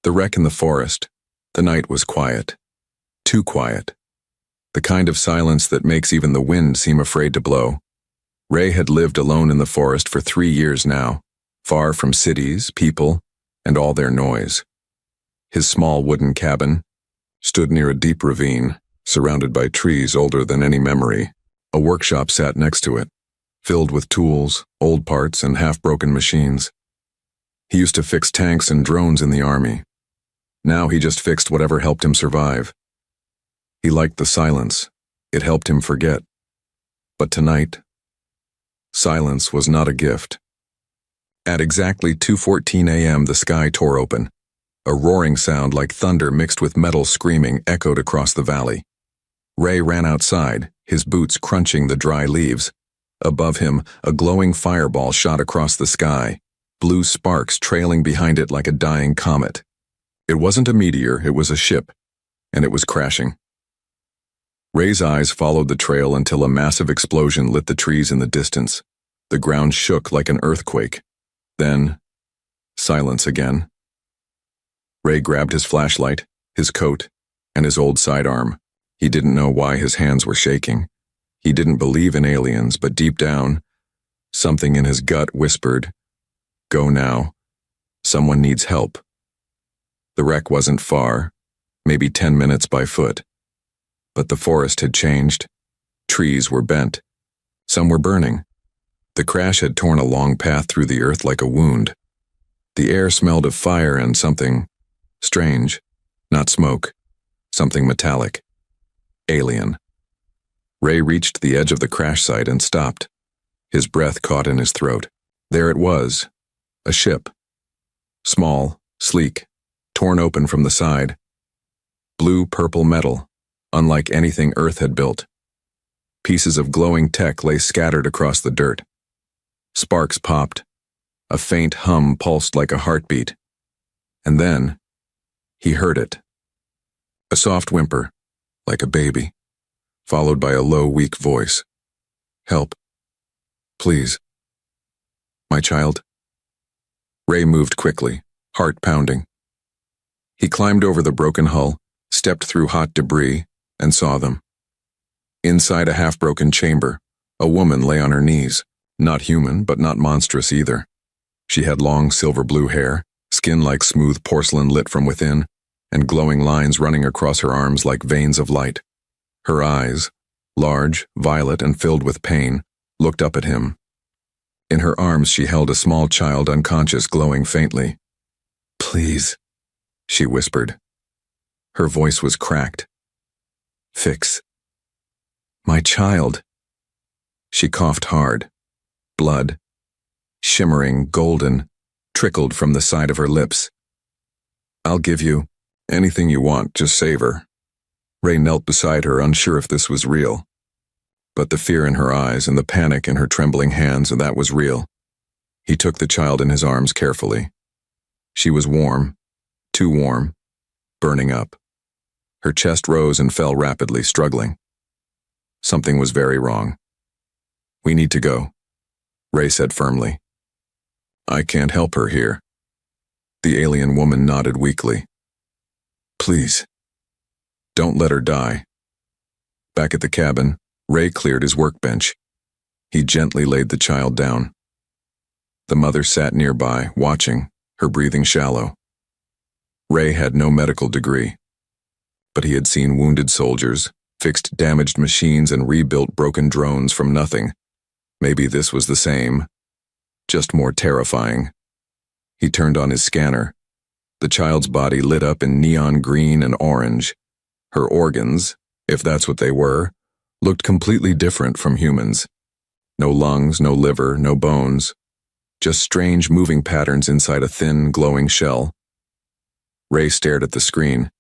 The wreck in the forest. The night was quiet. Too quiet. The kind of silence that makes even the wind seem afraid to blow. Ray had lived alone in the forest for 3 years now, far from cities, people, and all their noise. His small wooden cabin stood near a deep ravine, surrounded by trees older than any memory. A workshop sat next to it, filled with tools, old parts, and half-broken machines. He used to fix tanks and drones in the army. Now he just fixed whatever helped him survive. He liked the silence. It helped him forget. But tonight, silence was not a gift. At exactly 2:14 a.m., the sky tore open. A roaring sound like thunder mixed with metal screaming echoed across the valley. Ray ran outside, his boots crunching the dry leaves. Above him, a glowing fireball shot across the sky, blue sparks trailing behind it like a dying comet. It wasn't a meteor, it was a ship, and it was crashing. Ray's eyes followed the trail until a massive explosion lit the trees in the distance. The ground shook like an earthquake. Then, silence again. Ray grabbed his flashlight, his coat, and his old sidearm. He didn't know why his hands were shaking. He didn't believe in aliens, but deep down, something in his gut whispered, "Go now. Someone needs help." The wreck wasn't far, maybe 10 minutes by foot. But the forest had changed. Trees were bent. Some were burning. The crash had torn a long path through the earth like a wound. The air smelled of fire and something strange, not smoke, something metallic. Alien. Ray reached the edge of the crash site and stopped. His breath caught in his throat. There it was, a ship. Small, sleek, torn open from the side. Blue-purple metal, unlike anything Earth had built. Pieces of glowing tech lay scattered across the dirt. Sparks popped. A faint hum pulsed like a heartbeat. And then, he heard it. A soft whimper, like a baby, followed by a low, weak voice. "Help. Please. My child." Ray moved quickly, heart pounding. He climbed over the broken hull, stepped through hot debris, and saw them. Inside a half-broken chamber, a woman lay on her knees, not human but not monstrous either. She had long silver-blue hair, skin like smooth porcelain lit from within, and glowing lines running across her arms like veins of light. Her eyes, large, violet, and filled with pain, looked up at him. In her arms she held a small child unconscious, glowing faintly. "Please," she whispered. Her voice was cracked. "Fix. My child." She coughed hard. Blood, shimmering, golden, trickled from the side of her lips. "I'll give you anything you want, just save her." Ray knelt beside her, unsure if this was real. But the fear in her eyes and the panic in her trembling hands, that was real. He took the child in his arms carefully. She was warm, too warm, burning up. Her chest rose and fell rapidly, struggling. Something was very wrong. "We need to go," Ray said firmly. "I can't help her here." The alien woman nodded weakly. "Please, don't let her die." Back at the cabin, Ray cleared his workbench. He gently laid the child down. The mother sat nearby, watching, her breathing shallow. Ray had no medical degree, but he had seen wounded soldiers, fixed damaged machines, and rebuilt broken drones from nothing. Maybe this was the same, just more terrifying. He turned on his scanner. The child's body lit up in neon green and orange. Her organs, if that's what they were, looked completely different from humans. No lungs, no liver, no bones. Just strange moving patterns inside a thin, glowing shell. Ray stared at the screen.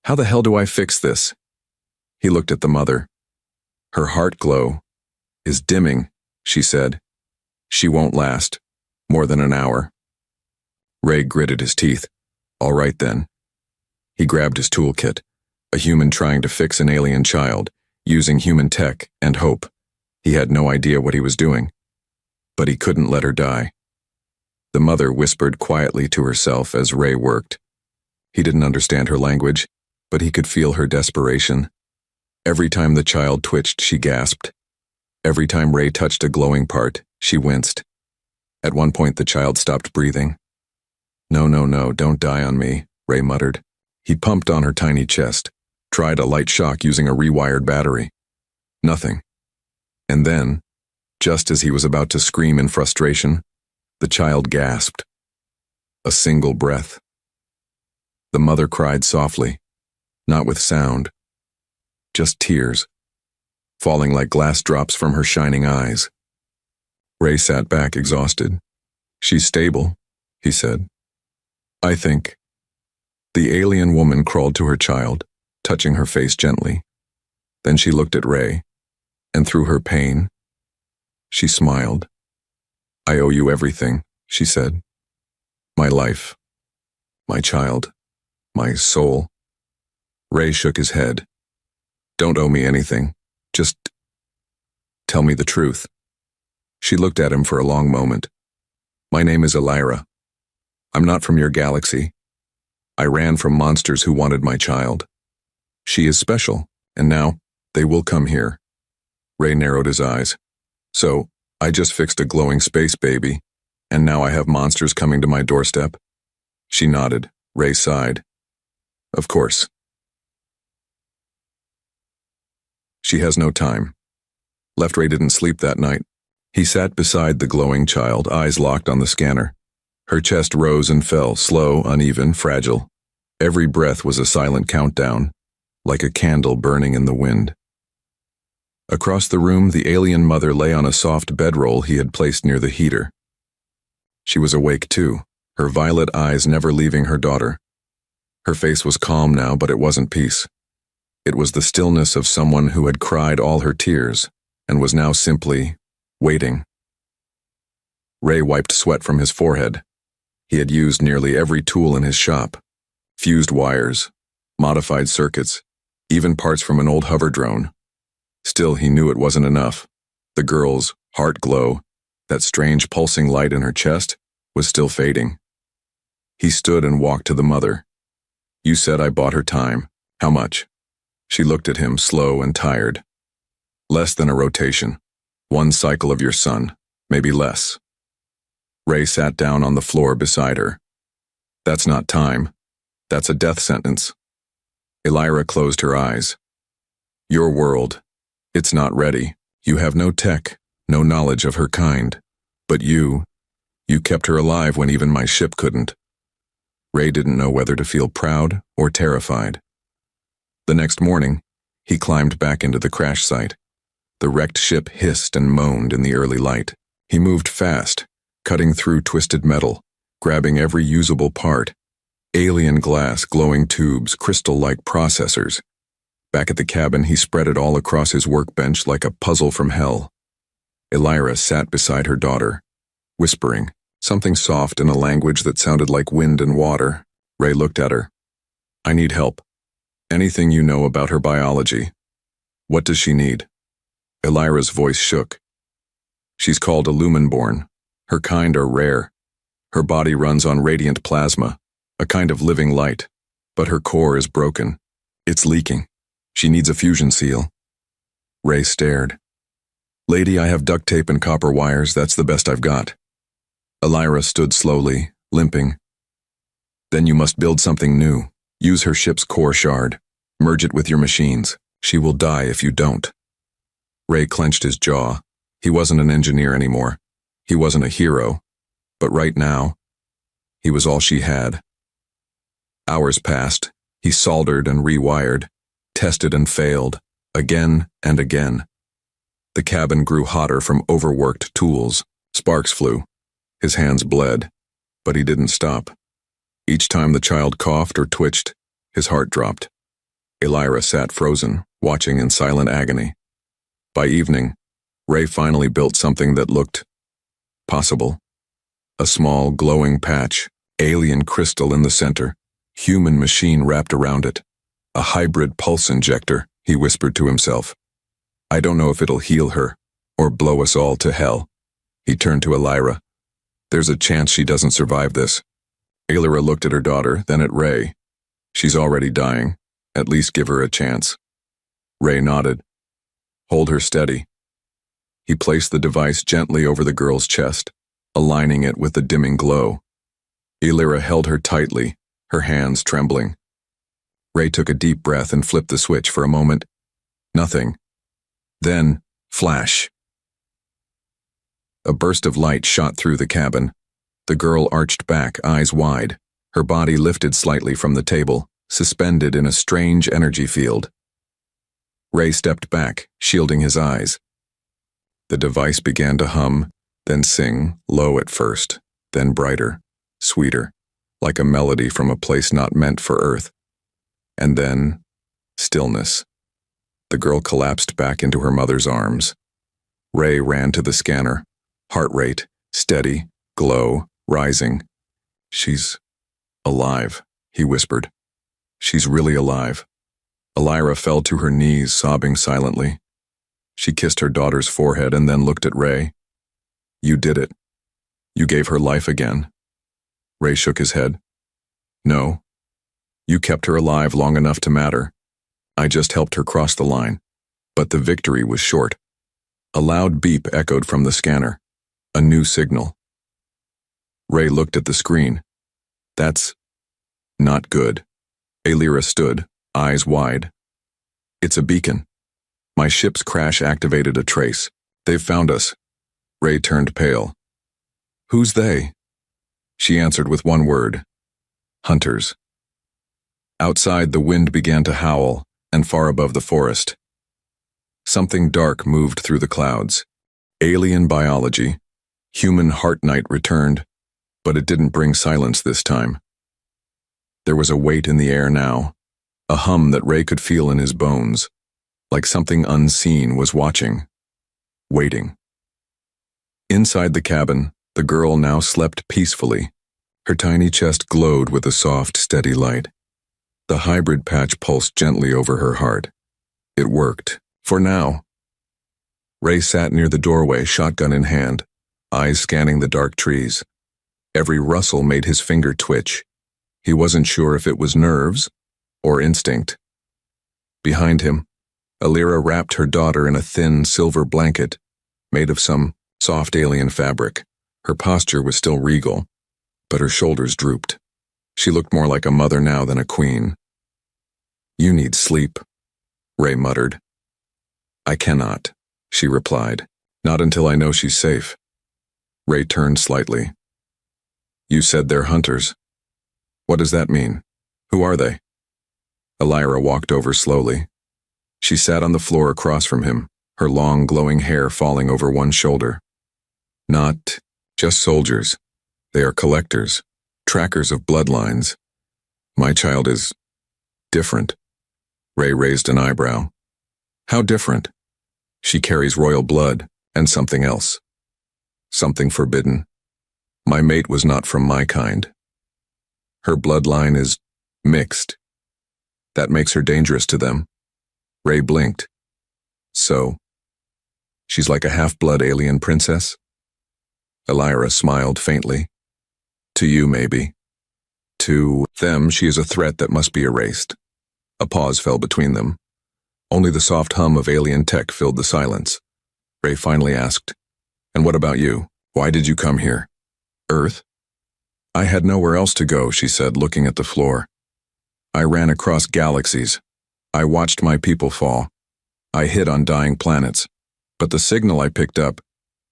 "How the hell do I fix this?" He looked at the mother. Her heart glow is dimming, she said. "She won't last more than an hour." Ray gritted his teeth. "All right then." He grabbed his toolkit, a human trying to fix an alien child, using human tech and hope. He had no idea what he was doing, but he couldn't let her die. The mother whispered quietly to herself as Ray worked. He didn't understand her language, but he could feel her desperation. Every time the child twitched, she gasped. Every time Ray touched a glowing part, she winced. At one point, the child stopped breathing. No, no, no, don't die on me, Ray muttered. He pumped on her tiny chest, tried a light shock using a rewired battery. Nothing. And then, just as he was about to scream in frustration, the child gasped. A single breath. The mother cried softly, not with sound, just tears, falling like glass drops from her shining eyes. Ray sat back exhausted. She's stable, he said. I think. The alien woman crawled to her child, touching her face gently. Then she looked at Ray, and through her pain, she smiled. I owe you everything, she said. My life, my child, my soul. Ray shook his head. Don't owe me anything. Just tell me the truth. She looked at him for a long moment. My name is Elira. I'm not from your galaxy. I ran from monsters who wanted my child. She is special, and now they will come here. Ray narrowed his eyes. So, I just fixed a glowing space baby, and now I have monsters coming to my doorstep? She nodded. Ray sighed. Of course. She has no time. Left Ray didn't sleep that night. He sat beside the glowing child, eyes locked on the scanner. Her chest rose and fell, slow, uneven, fragile. Every breath was a silent countdown, like a candle burning in the wind. Across the room, the alien mother lay on a soft bedroll he had placed near the heater. She was awake too, her violet eyes never leaving her daughter. Her face was calm now, but it wasn't peace. It was the stillness of someone who had cried all her tears and was now simply waiting. Ray wiped sweat from his forehead. He had used nearly every tool in his shop. Fused wires, modified circuits, even parts from an old hover drone. Still, he knew it wasn't enough. The girl's heart glow, that strange pulsing light in her chest, was still fading. He stood and walked to the mother. You said I bought her time. How much? She looked at him, slow and tired. Less than a rotation. One cycle of your son, maybe less. Ray sat down on the floor beside her. That's not time. That's a death sentence. Elira closed her eyes. Your world. It's not ready. You have no tech, no knowledge of her kind. But you kept her alive when even my ship couldn't. Ray didn't know whether to feel proud or terrified. The next morning, he climbed back into the crash site. The wrecked ship hissed and moaned in the early light. He moved fast, cutting through twisted metal, grabbing every usable part. Alien glass, glowing tubes, crystal-like processors. Back at the cabin, he spread it all across his workbench like a puzzle from hell. Elira sat beside her daughter, whispering, something soft in a language that sounded like wind and water. Ray looked at her. I need help. Anything you know about her biology. What does she need? Elira's voice shook. She's called a lumenborn. Her kind are rare. Her body runs on radiant plasma, a kind of living light, but her core is broken. It's leaking. She needs a fusion seal. Ray stared. Lady, I have duct tape and copper wires. That's the best I've got. Elira stood slowly, limping. Then you must build something new. Use her ship's core shard. Merge it with your machines. She will die if you don't. Ray clenched his jaw. He wasn't an engineer anymore. He wasn't a hero. But right now, he was all she had. Hours passed. He soldered and rewired, tested and failed, again and again. The cabin grew hotter from overworked tools. Sparks flew. His hands bled, but he didn't stop. Each time the child coughed or twitched, his heart dropped. Elira sat frozen, watching in silent agony. By evening, Ray finally built something that looked possible. A small, glowing patch, alien crystal in the center, human machine wrapped around it. A hybrid pulse injector, he whispered to himself. I don't know if it'll heal her, or blow us all to hell. He turned to Elira. There's a chance she doesn't survive this. Elira looked at her daughter, then at Ray. She's already dying. At least give her a chance. Ray nodded. Hold her steady. He placed the device gently over the girl's chest, aligning it with the dimming glow. Elira held her tightly, her hands trembling. Ray took a deep breath and flipped the switch for a moment. Nothing. Then, flash. A burst of light shot through the cabin. The girl arched back, eyes wide, her body lifted slightly from the table, suspended in a strange energy field. Ray stepped back, shielding his eyes. The device began to hum, then sing, low at first, then brighter, sweeter, like a melody from a place not meant for Earth. And then, stillness. The girl collapsed back into her mother's arms. Ray ran to the scanner, heart rate, steady, glow, rising. She's alive, he whispered. She's really alive. Elira fell to her knees, sobbing silently. She kissed her daughter's forehead and then looked at Ray. You did it. You gave her life again. Ray shook his head. No. You kept her alive long enough to matter. I just helped her cross the line. But the victory was short. A loud beep echoed from the scanner. A new signal. Ray looked at the screen. That's not good. Elira stood, eyes wide. It's a beacon. My ship's crash activated a trace. They've found us. Ray turned pale. Who's they? She answered with one word. Hunters. Outside, the wind began to howl, and far above the forest. Something dark moved through the clouds. Alien biology. Human heart night returned, but it didn't bring silence this time. There was a weight in the air now, a hum that Ray could feel in his bones, like something unseen was watching, waiting. Inside the cabin, the girl now slept peacefully. Her tiny chest glowed with a soft, steady light. The hybrid patch pulsed gently over her heart. It worked, for now. Ray sat near the doorway, shotgun in hand, eyes scanning the dark trees. Every rustle made his finger twitch. He wasn't sure if it was nerves or instinct. Behind him, Elira wrapped her daughter in a thin silver blanket made of some soft alien fabric. Her posture was still regal, but her shoulders drooped. She looked more like a mother now than a queen. You need sleep, Ray muttered. I cannot, she replied. Not until I know she's safe. Ray turned slightly. You said they're hunters. What does that mean? Who are they? Elira walked over slowly. She sat on the floor across from him, her long glowing hair falling over one shoulder. Not just soldiers. They are collectors, trackers of bloodlines. My child is different. Ray raised an eyebrow. How different? She carries royal blood and something else. Something forbidden. My mate was not from my kind. Her bloodline is mixed. That makes her dangerous to them. Ray blinked. So, she's like a half-blood alien princess? Elira smiled faintly. To you, maybe. To them, she is a threat that must be erased. A pause fell between them. Only the soft hum of alien tech filled the silence. Ray finally asked, And what about you? Why did you come here? Earth? I had nowhere else to go, she said, looking at the floor. I ran across galaxies. I watched my people fall. I hit on dying planets. But the signal I picked up,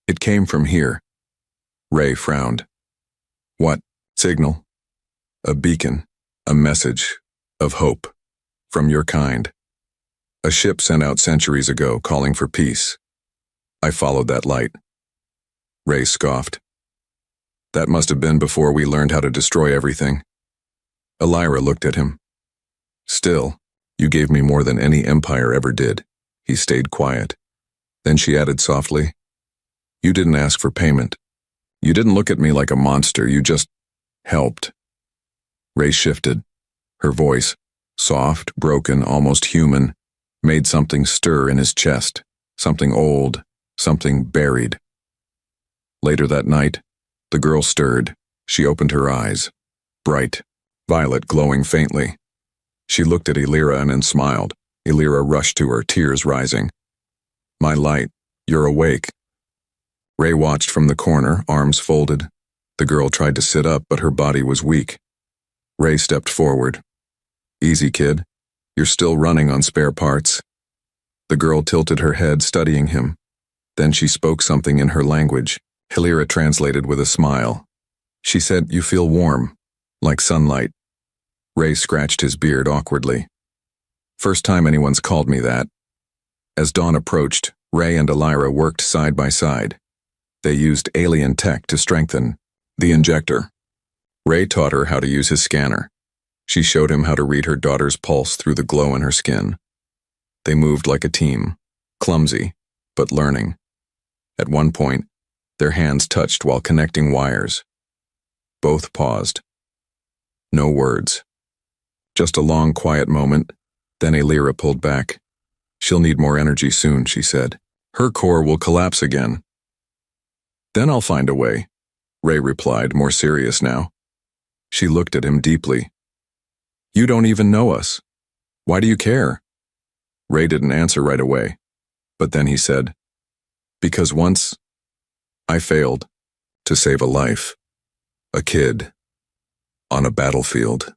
it came from here. Ray frowned. What signal? A beacon, a message of hope from your kind. A ship sent out centuries ago calling for peace. I followed that light. Ray scoffed. That must have been before we learned how to destroy everything. Elira looked at him. Still, you gave me more than any empire ever did. He stayed quiet. Then she added softly, You didn't ask for payment. You didn't look at me like a monster, you just helped. Ray shifted. Her voice, soft, broken, almost human, made something stir in his chest, something old, something buried. Later that night, the girl stirred. She opened her eyes, bright, violet glowing faintly. She looked at Elira and then smiled. Elira rushed to her, tears rising. "My light, you're awake." Ray watched from the corner, arms folded. The girl tried to sit up, but her body was weak. Ray stepped forward. "Easy, kid. You're still running on spare parts." The girl tilted her head, studying him. Then she spoke something in her language. Elira translated with a smile. She said, "You feel warm, like sunlight." Ray scratched his beard awkwardly. "First time anyone's called me that." As dawn approached, Ray and Elira worked side by side. They used alien tech to strengthen the injector. Ray taught her how to use his scanner. She showed him how to read her daughter's pulse through the glow in her skin. They moved like a team, clumsy, but learning. At one point, their hands touched while connecting wires. Both paused. No words. Just a long, quiet moment, then Elira pulled back. "She'll need more energy soon," she said. "Her core will collapse again." "Then I'll find a way," Ray replied, more serious now. She looked at him deeply. "You don't even know us. Why do you care?" Ray didn't answer right away, but then he said, "Because once I failed to save a life, a kid, on a battlefield."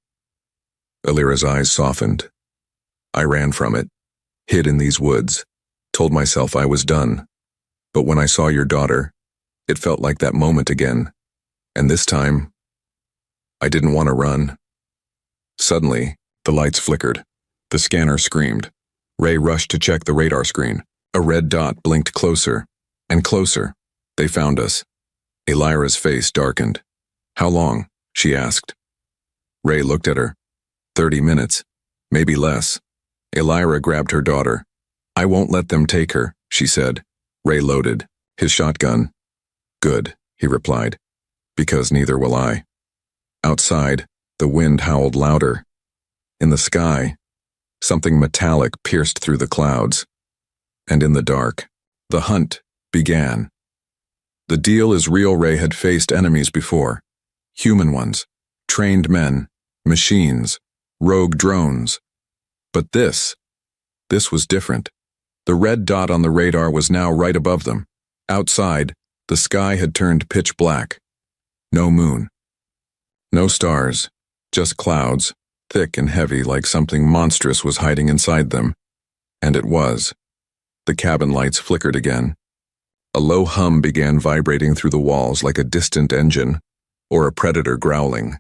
Elira's eyes softened. "I ran from it, hid in these woods, told myself I was done. But when I saw your daughter, it felt like that moment again. And this time, I didn't want to run." Suddenly, the lights flickered. The scanner screamed. Ray rushed to check the radar screen. A red dot blinked closer and closer. "They found us." Elira's face darkened. "How long?" she asked. Ray looked at her. 30 minutes, maybe less. Elira grabbed her daughter. "I won't let them take her," she said. Ray loaded his shotgun. "Good," he replied, "because neither will I." Outside, the wind howled louder. In the sky, something metallic pierced through the clouds. And in the dark, the hunt began. The deal is real. Ray had faced enemies before. Human ones, trained men, machines, rogue drones. But this was different. The red dot on the radar was now right above them. Outside, the sky had turned pitch black. No moon. No stars, just clouds, thick and heavy like something monstrous was hiding inside them. And it was. The cabin lights flickered again. A low hum began vibrating through the walls like a distant engine, or a predator growling.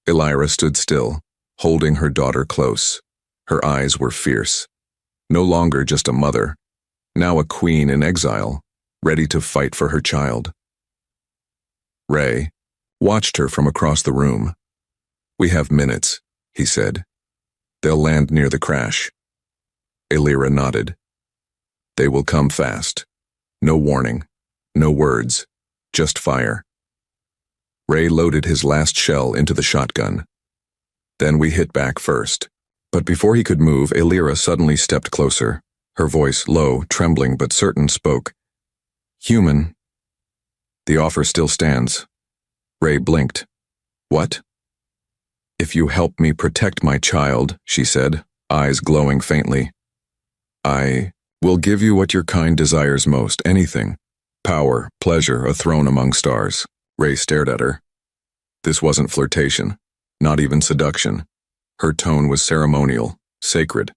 Elira stood still, holding her daughter close. Her eyes were fierce. No longer just a mother, now a queen in exile, ready to fight for her child. Ray watched her from across the room. "We have minutes," he said. "They'll land near the crash." Elira nodded. "They will come fast. No warning, no words, just fire." Ray loaded his last shell into the shotgun. "Then we hit back first." But before he could move, Elira suddenly stepped closer. Her voice, low, trembling but certain, spoke. "Human." "The offer still stands." Ray blinked. "What?" "If you help me protect my child," she said, eyes glowing faintly, "I will give you what your kind desires most, anything. Power, pleasure, a throne among stars." Ray stared at her. This wasn't flirtation, not even seduction. Her tone was ceremonial, sacred.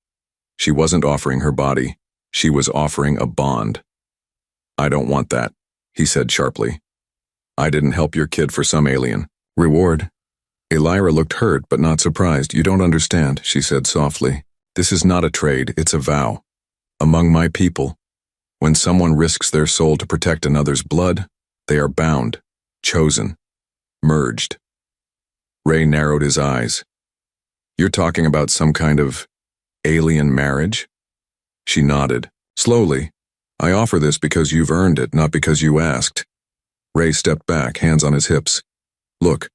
She wasn't offering her body. She was offering a bond. "I don't want that," he said sharply. "I didn't help your kid for some alien reward." Elira looked hurt but not surprised. "You don't understand," she said softly. "This is not a trade, it's a vow. Among my people, when someone risks their soul to protect another's blood, they are bound, chosen, merged." Ray narrowed his eyes. "You're talking about some kind of alien marriage?" She nodded. Slowly. "I offer this because you've earned it, not because you asked." Ray stepped back, hands on his hips. "Look,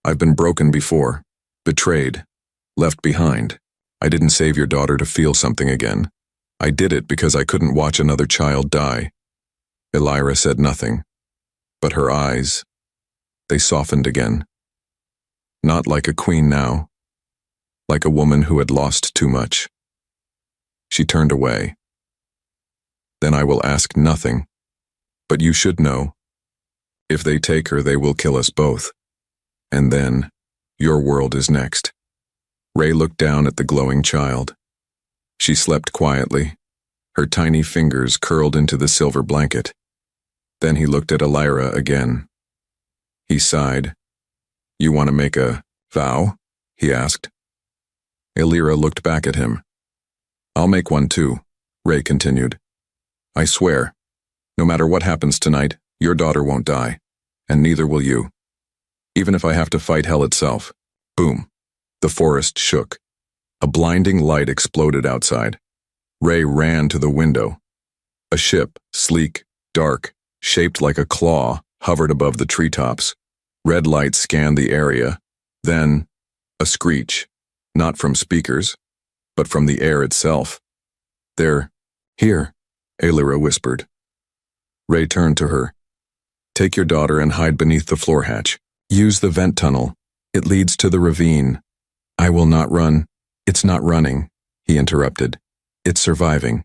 I've been broken before, betrayed, left behind. I didn't save your daughter to feel something again. I did it because I couldn't watch another child die." Elira said nothing, but her eyes, they softened again. "Not like a queen now. like a woman who had lost too much. She turned away. Then I will ask nothing, but you should know. If they take her, they will kill us both. And then, your world is next. Ray looked down at the glowing child. She slept quietly, her tiny fingers curled into the silver blanket. Then he looked at Elira again. He sighed. You want to make a vow? He asked. Elira looked back at him. I'll make one too, Ray continued. I swear, no matter what happens tonight, your daughter won't die, and neither will you. Even if I have to fight hell itself. Boom. The forest shook. A blinding light exploded outside. Ray ran to the window. A ship, sleek, dark, shaped like a claw, hovered above the treetops. Red lights scanned the area. Then, a screech, not from speakers, but from the air itself. They're here, Elira whispered. Ray turned to her. Take your daughter and hide beneath the floor hatch. Use the vent tunnel. It leads to the ravine. I will not run. It's not running, he interrupted. It's surviving.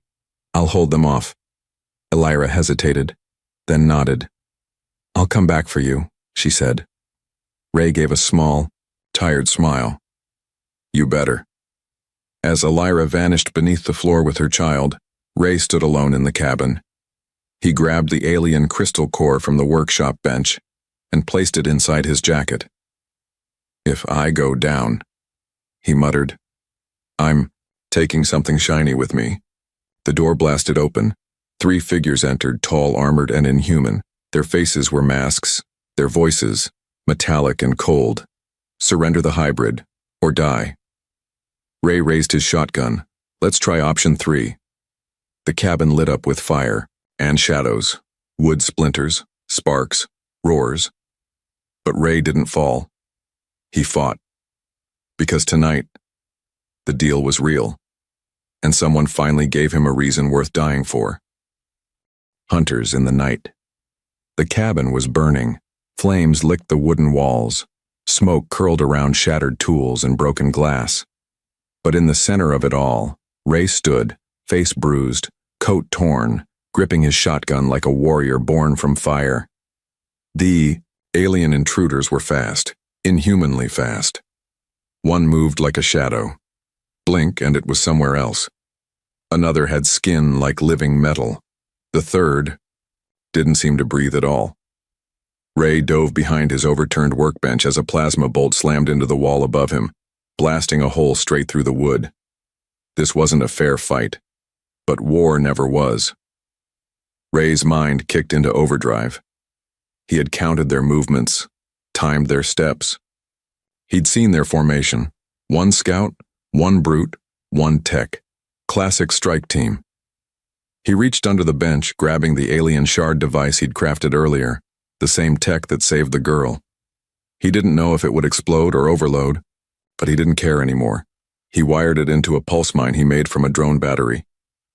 I'll hold them off. Elira hesitated, then nodded. I'll come back for you, she said. Ray gave a small, tired smile. You better. As Elira vanished beneath the floor with her child, Ray stood alone in the cabin. He grabbed the alien crystal core from the workshop bench and placed it inside his jacket. If I go down, he muttered. I'm taking something shiny with me. The door blasted open. 3 figures entered, tall, armored, and inhuman. Their faces were masks, their voices, metallic and cold. Surrender the hybrid, or die. Ray raised his shotgun. Let's try option 3. The cabin lit up with fire and shadows, wood splinters, sparks, roars. But Ray didn't fall. He fought. Because tonight, the deal was real, and someone finally gave him a reason worth dying for. Hunters in the night. The cabin was burning. Flames licked the wooden walls. Smoke curled around shattered tools and broken glass. But in the center of it all, Ray stood, face bruised, coat torn, gripping his shotgun like a warrior born from fire. The alien intruders were fast, inhumanly fast. One moved like a shadow. Blink and it was somewhere else. Another had skin like living metal. The third didn't seem to breathe at all. Ray dove behind his overturned workbench as a plasma bolt slammed into the wall above him, blasting a hole straight through the wood. This wasn't a fair fight, but war never was. Ray's mind kicked into overdrive. He had counted their movements, timed their steps. He'd seen their formation. 1 scout, 1 brute, 1 tech. Classic strike team. He reached under the bench, grabbing the alien shard device he'd crafted earlier, the same tech that saved the girl. He didn't know if it would explode or overload, but he didn't care anymore. He wired it into a pulse mine he made from a drone battery,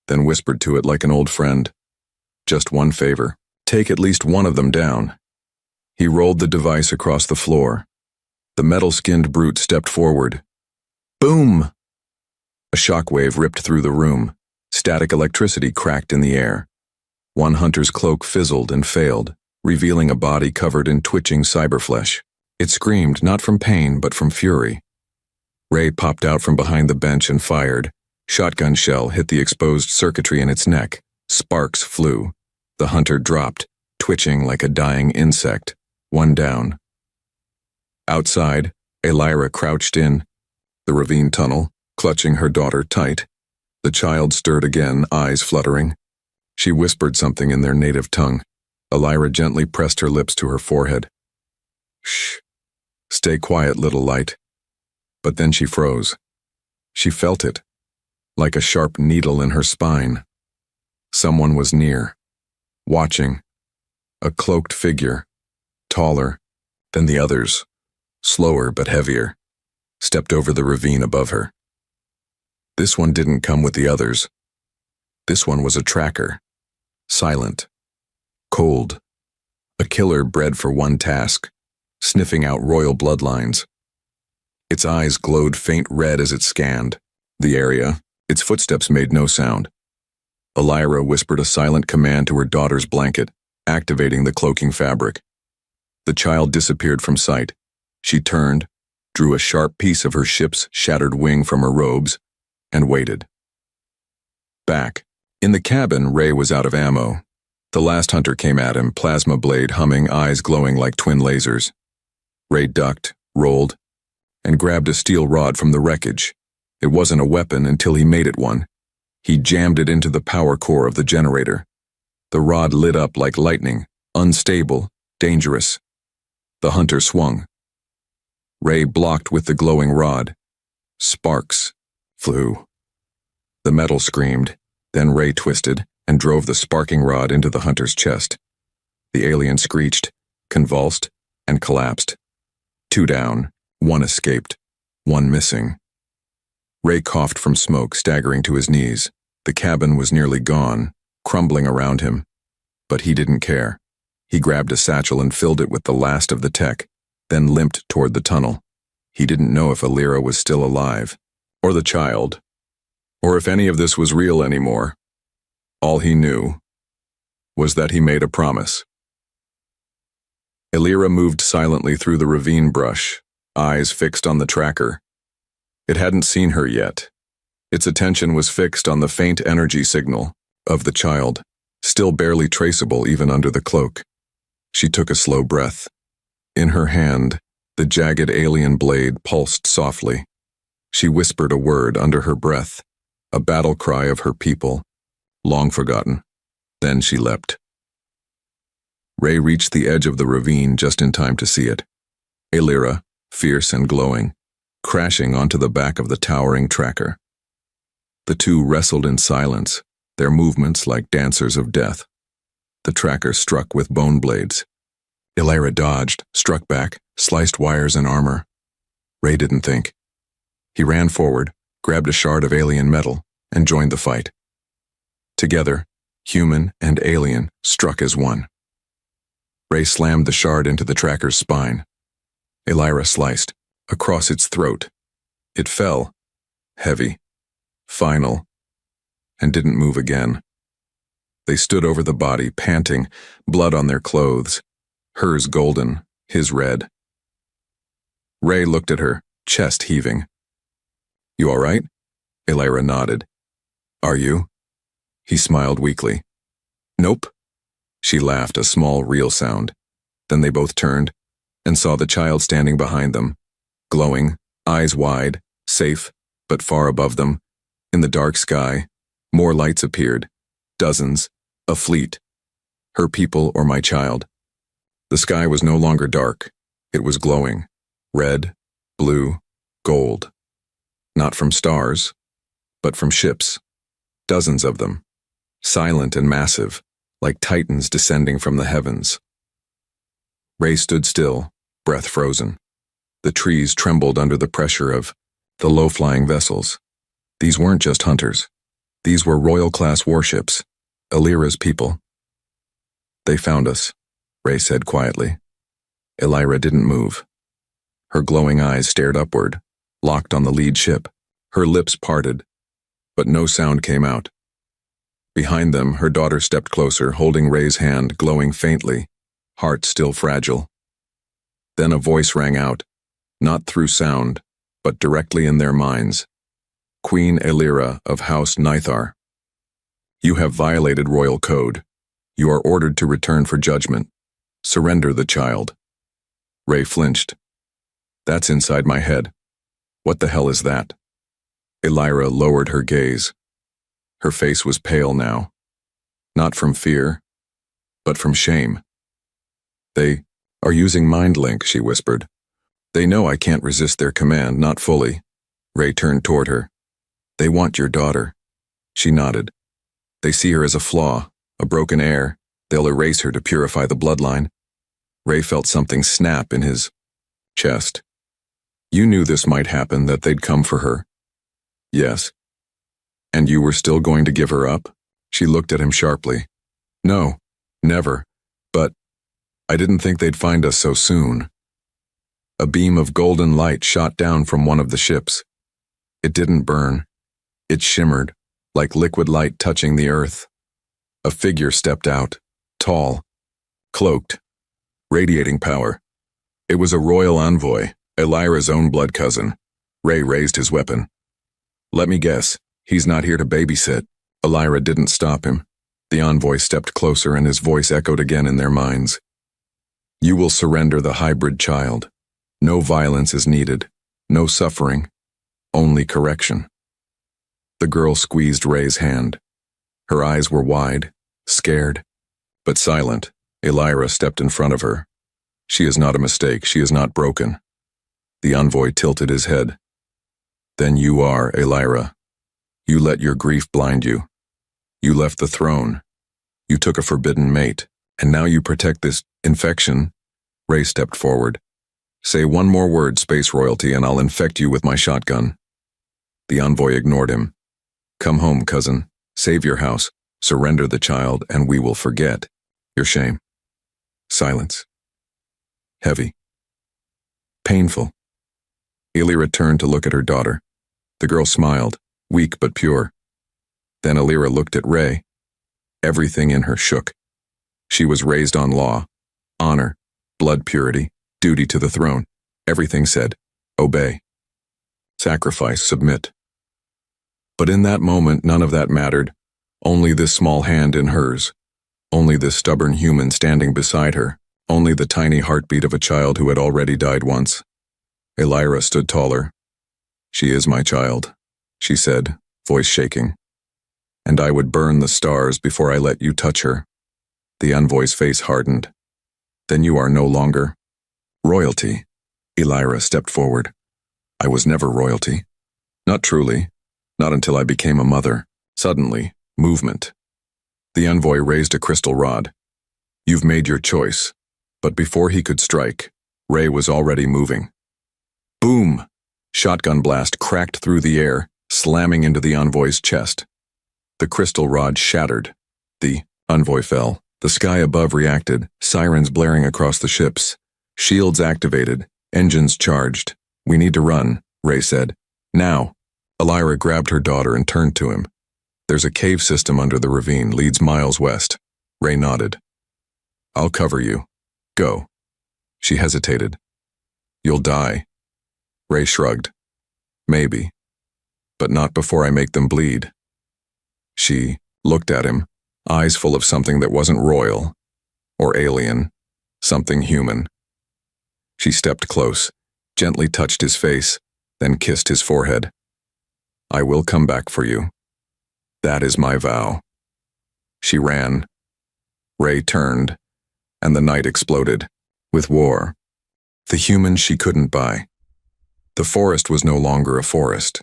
then whispered to it like an old friend. Just one favor. Take at least one of them down. He rolled the device across the floor. The metal-skinned brute stepped forward. Boom! A shockwave ripped through the room. Static electricity cracked in the air. One hunter's cloak fizzled and failed, revealing a body covered in twitching cyberflesh. It screamed not from pain but from fury. Ray popped out from behind the bench and fired. Shotgun shell hit the exposed circuitry in its neck. Sparks flew. The hunter dropped, twitching like a dying insect. 1 down. Outside, Elira crouched in the ravine tunnel, clutching her daughter tight. The child stirred again, eyes fluttering. She whispered something in their native tongue. Elira gently pressed her lips to her forehead. Shh. Stay quiet, little light. But then she froze. She felt it, like a sharp needle in her spine. Someone was near, watching. A cloaked figure, taller than the others, slower but heavier, stepped over the ravine above her. This one didn't come with the others. This one was a tracker, silent, cold, a killer bred for one task, sniffing out royal bloodlines. Its eyes glowed faint red as it scanned the area. Its footsteps made no sound. Elira whispered a silent command to her daughter's blanket, activating the cloaking fabric. The child disappeared from sight. She turned, drew a sharp piece of her ship's shattered wing from her robes, and waited. Back. In the cabin, Ray was out of ammo. The last hunter came at him, plasma blade humming, eyes glowing like twin lasers. Ray ducked, rolled, and grabbed a steel rod from the wreckage. It wasn't a weapon until he made it one. He jammed it into the power core of the generator. The rod lit up like lightning, unstable, dangerous. The hunter swung. Ray blocked with the glowing rod. Sparks flew. The metal screamed, then Ray twisted and drove the sparking rod into the hunter's chest. The alien screeched, convulsed, and collapsed. 2 down, 1 escaped, 1 missing. Ray coughed from smoke, staggering to his knees. The cabin was nearly gone, crumbling around him. But he didn't care. He grabbed a satchel and filled it with the last of the tech, then limped toward the tunnel. He didn't know if Elira was still alive, or the child, or if any of this was real anymore. All he knew was that he made a promise. Elira moved silently through the ravine brush, eyes fixed on the tracker. It hadn't seen her yet. Its attention was fixed on the faint energy signal of the child, still barely traceable even under the cloak. She took a slow breath. In her hand, the jagged alien blade pulsed softly. She whispered a word under her breath, a battle cry of her people, long forgotten. Then she leapt. Ray reached the edge of the ravine just in time to see it. Elira, fierce and glowing, crashing onto the back of the towering tracker. The two wrestled in silence, their movements like dancers of death. The tracker struck with bone blades. Elira dodged, struck back, sliced wires and armor. Ray didn't think. He ran forward, grabbed a shard of alien metal, and joined the fight. Together, human and alien struck as one. Ray slammed the shard into the tracker's spine. Elira sliced, across its throat. It fell, heavy, final, and didn't move again. They stood over the body, panting, blood on their clothes, hers golden, his red. Ray looked at her, chest heaving. "You all right?" Elira nodded. "Are you?" He smiled weakly. "Nope." She laughed, a small, real sound. Then they both turned and saw the child standing behind them, glowing, eyes wide, safe, but far above them. In the dark sky, more lights appeared, dozens, a fleet. Her people or my child. The sky was no longer dark. It was glowing, red, blue, gold. Not from stars, but from ships. Dozens of them, silent and massive, like titans descending from the heavens. Ray stood still, breath frozen. The trees trembled under the pressure of the low-flying vessels. These weren't just hunters. These were royal-class warships, Elira's people. "They found us," Ray said quietly. Elira didn't move. Her glowing eyes stared upward, locked on the lead ship. Her lips parted, but no sound came out. Behind them, her daughter stepped closer, holding Ray's hand, glowing faintly, heart still fragile. Then a voice rang out, not through sound, but directly in their minds. "Queen Elira of House Nithar. You have violated royal code. You are ordered to return for judgment. Surrender the child." Ray flinched. "That's inside my head. What the hell is that?" Elira lowered her gaze. Her face was pale now. Not from fear, but from shame. "They are using mind link," she whispered. "They know I can't resist their command, not fully." Ray turned toward her. "They want your daughter." She nodded. "They see her as a flaw, a broken heir. They'll erase her to purify the bloodline." Ray felt something snap in his chest. "You knew this might happen, that they'd come for her." "Yes." "And you were still going to give her up?" She looked at him sharply. "No, never. But I didn't think they'd find us so soon." A beam of golden light shot down from one of the ships. It didn't burn. It shimmered, like liquid light touching the earth. A figure stepped out, tall, cloaked, radiating power. It was a royal envoy, Elira's own blood cousin. Ray raised his weapon. Let me guess, he's not here to babysit. Elira didn't stop him. The envoy stepped closer and his voice echoed again in their minds. You will surrender the hybrid child. No violence is needed. No suffering. Only correction. The girl squeezed Ray's hand. Her eyes were wide, scared, but silent. Elira stepped in front of her. She is not a mistake. She is not broken. The envoy tilted his head. Then you are, Elira. You let your grief blind you. You left the throne. You took a forbidden mate, and now you protect this infection. Ray stepped forward. Say one more word, space royalty, and I'll infect you with my shotgun. The envoy ignored him. Come home, cousin. Save your house. Surrender the child, and we will forget your shame. Silence. Heavy. Painful. Elira turned to look at her daughter. The girl smiled, weak but pure. Then Elira looked at Ray. Everything in her shook. She was raised on law, honor, blood purity, duty to the throne. Everything said, obey. Sacrifice, submit. But in that moment, none of that mattered. Only this small hand in hers. Only this stubborn human standing beside her. Only the tiny heartbeat of a child who had already died once. Elira stood taller. She is my child, she said, voice shaking. And I would burn the stars before I let you touch her. The envoy's face hardened. Then you are no longer royalty. Elira stepped forward. I was never royalty. Not truly. Not until I became a mother. Suddenly, movement. The envoy raised a crystal rod. You've made your choice. But before he could strike, Ray was already moving. Boom! Shotgun blast cracked through the air, slamming into the envoy's chest. The crystal rod shattered. The envoy fell. The sky above reacted, sirens blaring across the ships. Shields activated, engines charged. We need to run, Ray said. Now. Elira grabbed her daughter and turned to him. There's a cave system under the ravine, leads miles west. Ray nodded. I'll cover you. Go. She hesitated. You'll die. Ray shrugged. Maybe. But not before I make them bleed. She looked at him, eyes full of something that wasn't royal, or alien, something human. She stepped close, gently touched his face, then kissed his forehead. I will come back for you. That is my vow. She ran. Ray turned, and the night exploded, with war. The human she couldn't buy. The forest was no longer a forest.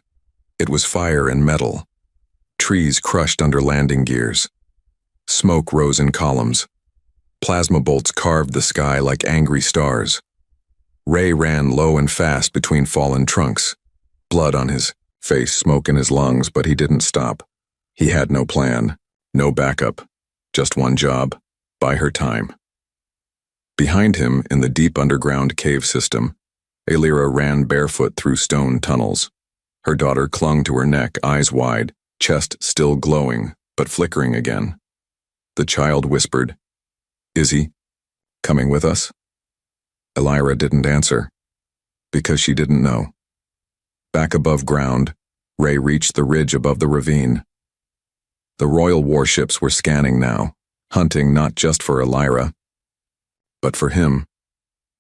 It was fire and metal. Trees crushed under landing gears. Smoke rose in columns. Plasma bolts carved the sky like angry stars. Ray ran low and fast between fallen trunks. Blood on his face, smoke in his lungs, but he didn't stop. He had no plan, no backup, just one job, buy her time. Behind him, in the deep underground cave system, Elira ran barefoot through stone tunnels. Her daughter clung to her neck, eyes wide, chest still glowing, but flickering again. The child whispered, Is he coming with us? Elira didn't answer, because she didn't know. Back above ground, Ray reached the ridge above the ravine. The royal warships were scanning now, hunting not just for Elira, but for him.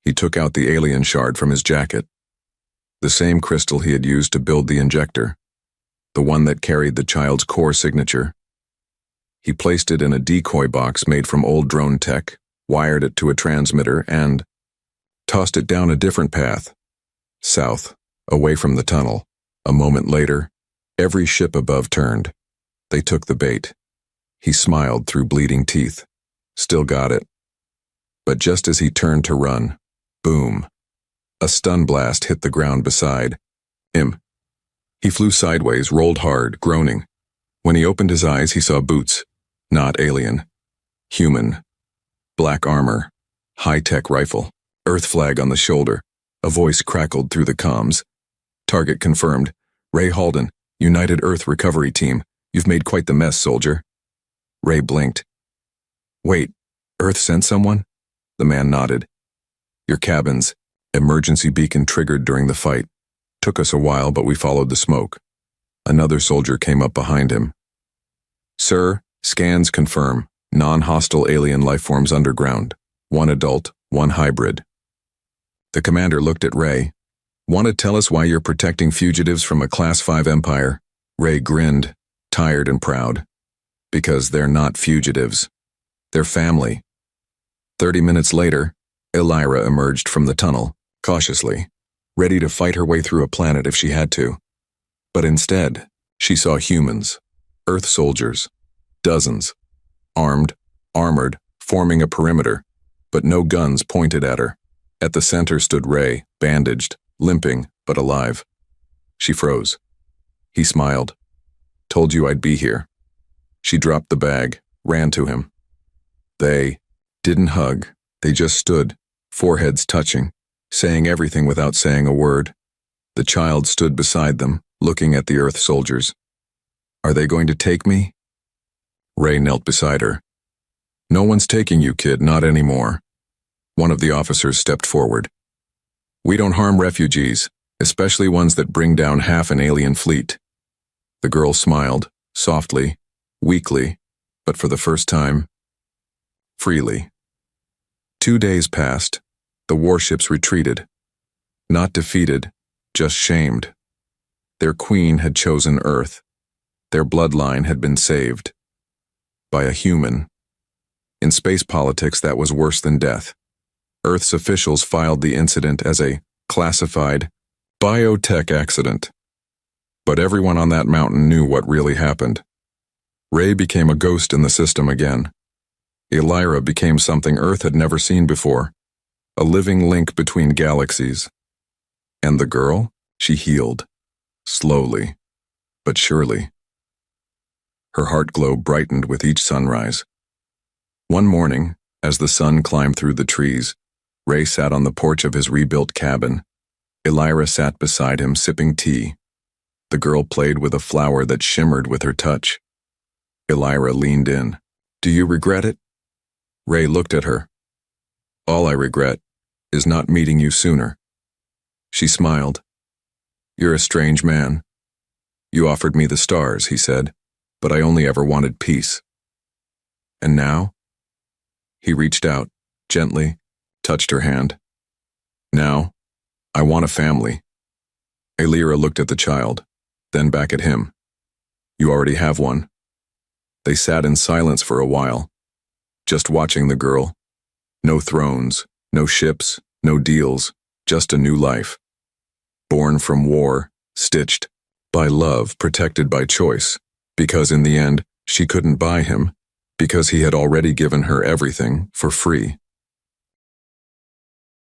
He took out the alien shard from his jacket, the same crystal he had used to build the injector, the one that carried the child's core signature. He placed it in a decoy box made from old drone tech, wired it to a transmitter, and tossed it down a different path, south, away from the tunnel. A moment later, every ship above turned. They took the bait. He smiled through bleeding teeth. Still got it. But just as he turned to run, boom. A stun blast hit the ground beside him. He flew sideways, rolled hard, groaning. When he opened his eyes, he saw boots. Not alien. Human. Black armor. High-tech rifle. Earth flag on the shoulder. A voice crackled through the comms. Target confirmed. Ray Halden, United Earth Recovery Team. You've made quite the mess, soldier. Ray blinked. Wait, Earth sent someone? The man nodded. Your cabins. Emergency beacon triggered during the fight. Took us a while, but we followed the smoke. Another soldier came up behind him. Sir, scans confirm. Non-hostile alien lifeforms underground. One adult, one hybrid. The commander looked at Ray. Want to tell us why you're protecting fugitives from a Class 5 empire? Ray grinned, tired and proud. Because they're not fugitives. They're family. 30 minutes later, Elira emerged from the tunnel, cautiously, ready to fight her way through a planet if she had to. But instead, she saw humans, Earth soldiers, dozens, armed, armored, forming a perimeter, but no guns pointed at her. At the center stood Ray, bandaged, limping, but alive. She froze. He smiled. Told you I'd be here. She dropped the bag, ran to him. They didn't hug. They just stood, foreheads touching, saying everything without saying a word. The child stood beside them, looking at the Earth soldiers. Are they going to take me? Ray knelt beside her. No one's taking you, kid, not anymore. One of the officers stepped forward. We don't harm refugees, especially ones that bring down half an alien fleet. The girl smiled, softly, weakly, but for the first time, freely. 2 days passed. The warships retreated. Not defeated, just shamed. Their queen had chosen Earth. Their bloodline had been saved. By a human. In space politics, that was worse than death. Earth's officials filed the incident as a classified biotech accident. But everyone on that mountain knew what really happened. Ray became a ghost in the system again. Elira became something Earth had never seen before, a living link between galaxies. And the girl? She healed, slowly, but surely. Her heart glow brightened with each sunrise. One morning, as the sun climbed through the trees, Ray sat on the porch of his rebuilt cabin. Elira sat beside him, sipping tea. The girl played with a flower that shimmered with her touch. Elira leaned in. Do you regret it? Ray looked at her. All I regret is not meeting you sooner. She smiled. You're a strange man. You offered me the stars, he said, but I only ever wanted peace. And now? He reached out, gently, touched her hand. Now, I want a family. Elira looked at the child, then back at him. You already have one. They sat in silence for a while, just watching the girl. No thrones, no ships, no deals, just a new life. Born from war, stitched by love, protected by choice, because in the end, she couldn't buy him, because he had already given her everything for free.